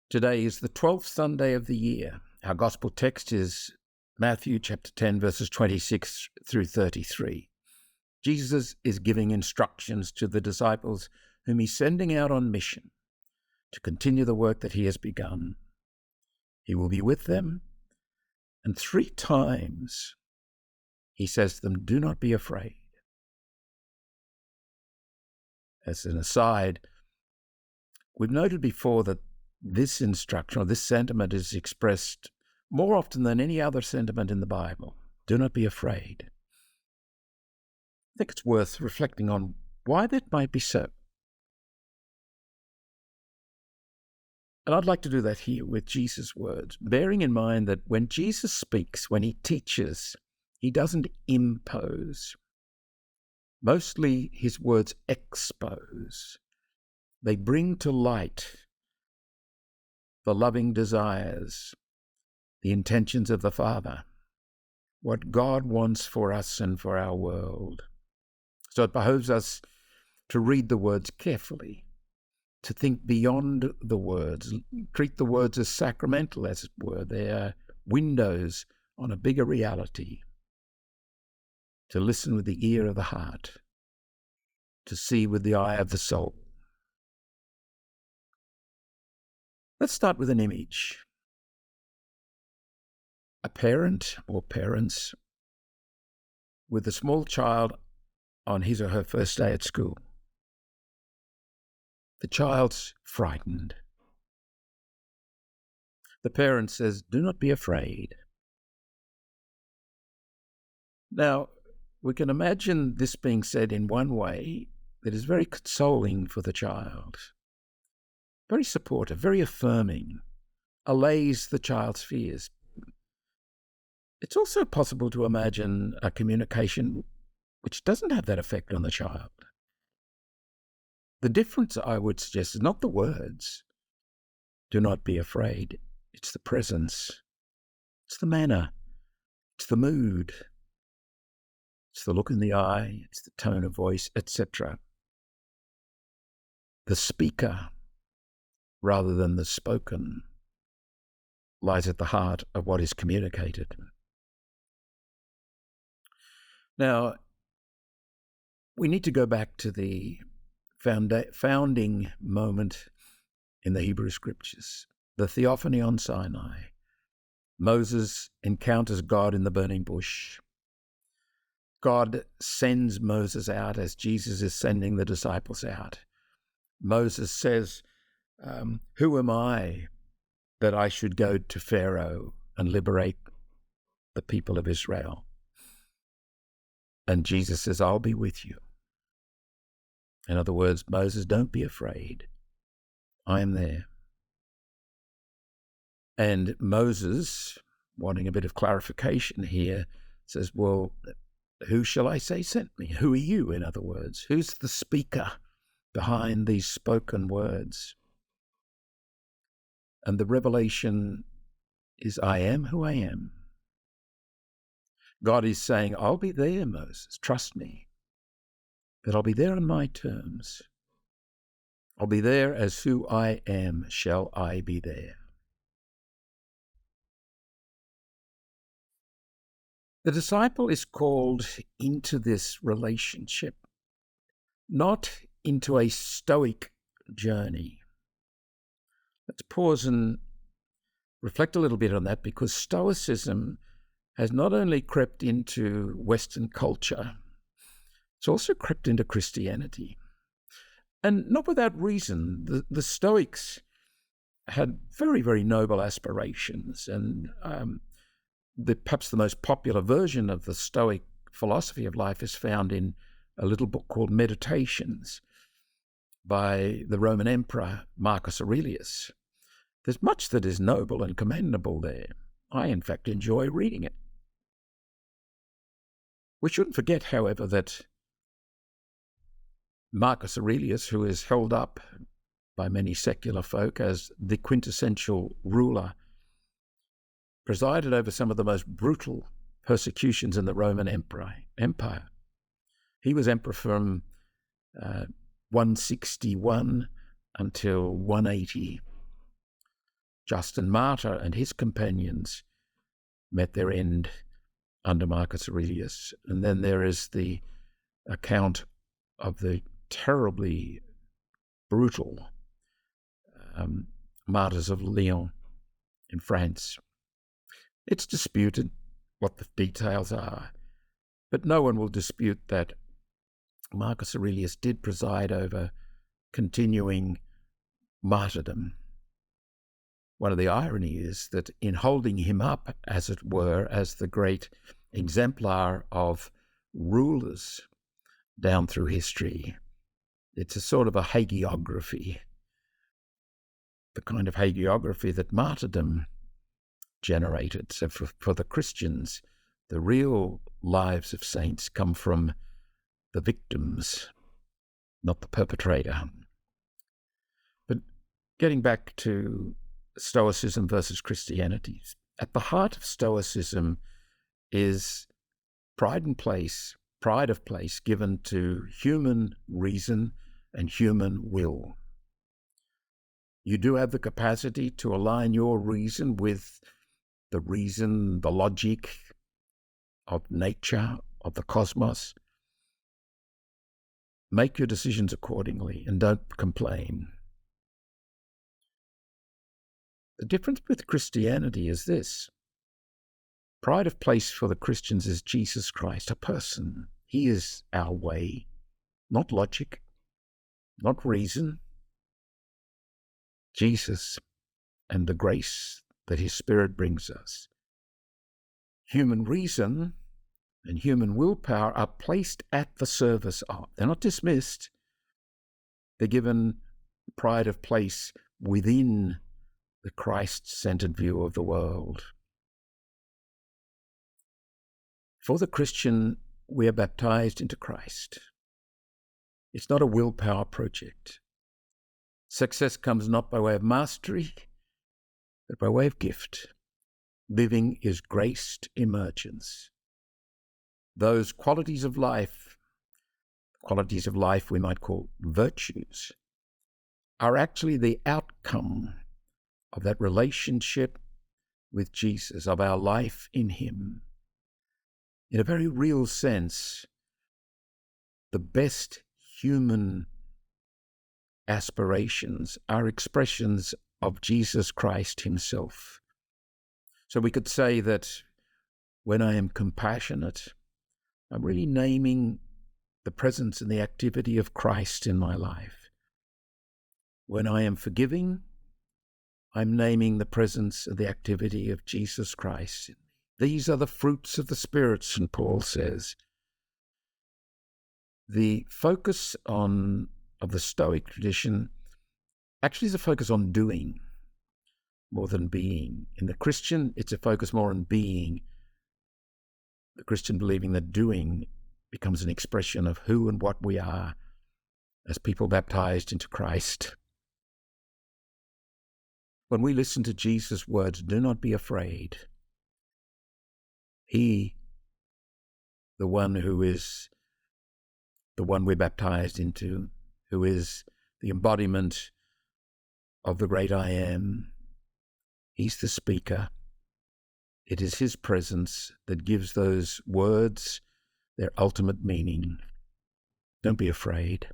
Today is the 12th Sunday of the year. Our gospel text is Matthew chapter 10, verses 26 through 33. Jesus is giving instructions to the disciples whom he's sending out on mission to continue the work that he has begun. He will be with them, and 3 times he says to them, "Do not be afraid." As an aside, we've noted before that this instruction or this sentiment is expressed more often than any other sentiment in the Bible. Do not be afraid. I think it's worth reflecting on why that might be so. And I'd like to do that here with Jesus' words, bearing in mind that when Jesus speaks, when he teaches, he doesn't impose. Mostly his words expose. They bring to light the loving desires, the intentions of the Father, what God wants for us and for our world. So it behoves us to read the words carefully, to think beyond the words, treat the words as sacramental, as it were. They are windows on a bigger reality, to listen with the ear of the heart, to see with the eye of the soul. Let's start with an image. A parent or parents with a small child on his or her first day at school. The child's frightened. The parent says, "Do not be afraid." Now, we can imagine this being said in one way that is very consoling for the child, very supportive, very affirming, allays the child's fears. It's also possible to imagine a communication which doesn't have that effect on the child. The difference, I would suggest, is not the words, "Do not be afraid." It's the presence. It's the manner. It's the mood. It's the look in the eye. It's the tone of voice, etc. The speaker, rather than the spoken, lies at the heart of what is communicated. Now, we need to go back to the founding moment in the Hebrew Scriptures, the theophany on Sinai. Moses encounters God in the burning bush. God sends Moses out as Jesus is sending the disciples out. Moses says, "Who am I that I should go to Pharaoh and liberate the people of Israel?" And Jesus says, "I'll be with you." In other words, Moses, don't be afraid. I am there. And Moses, wanting a bit of clarification here, says, "Well, who shall I say sent me? Who are you, in other words? Who's the speaker behind these spoken words?" And the revelation is, I am who I am. God is saying, "I'll be there, Moses, trust me. But I'll be there on my terms. I'll be there as who I am, shall I be there." The disciple is called into this relationship, not into a stoic journey. Let's pause and reflect a little bit on that, because Stoicism has not only crept into Western culture, it's also crept into Christianity. And not without reason. The Stoics had very, very noble aspirations, and perhaps the most popular version of the Stoic philosophy of life is found in a little book called Meditations by the Roman Emperor Marcus Aurelius. There's much that is noble and commendable there. I, in fact, enjoy reading it. We shouldn't forget, however, that Marcus Aurelius, who is held up by many secular folk as the quintessential ruler, presided over some of the most brutal persecutions in the Roman Empire. He was emperor from 161 until 180. Justin Martyr and his companions met their end under Marcus Aurelius. And then there is the account of the terribly brutal martyrs of Lyon in France. It's disputed what the details are, but no one will dispute that Marcus Aurelius did preside over continuing martyrdom. One of the ironies is that in holding him up, as it were, as the great exemplar of rulers down through history, it's a sort of a hagiography, the kind of hagiography that martyrdom generated. So for the Christians, the real lives of saints come from the victims, not the perpetrator. But getting back to Stoicism versus Christianity, at the heart of Stoicism is pride of place given to human reason and human will. You do have the capacity to align your reason with the reason, the logic of nature, of the cosmos. Make your decisions accordingly and don't complain. The difference with Christianity is this. Pride of place for the Christians is Jesus Christ, a person. He is our way, not logic, not reason. Jesus and the grace that his Spirit brings us. Human reason and human willpower are placed at the service of. They're not dismissed. They're given pride of place within the Christ-centered view of the world. For the Christian, we are baptized into Christ. It's not a willpower project. Success comes not by way of mastery, but by way of gift. Living is graced emergence. Those qualities of life we might call virtues, are actually the outcome of that relationship with Jesus, of our life in him. In a very real sense, the best human aspirations are expressions of Jesus Christ himself. So we could say that when I am compassionate, I'm really naming the presence and the activity of Christ in my life. When I am forgiving, I'm naming the presence and the activity of Jesus Christ. These are the fruits of the Spirit, St. Paul says. The focus of the Stoic tradition actually is a focus on doing more than being. In the Christian, it's a focus more on being. The Christian believing that doing becomes an expression of who and what we are as people baptized into Christ. When we listen to Jesus' words, do not be afraid. He, the one who is the one we're baptized into, who is the embodiment of the great I Am, he's the speaker. It is his presence that gives those words their ultimate meaning. Don't be afraid.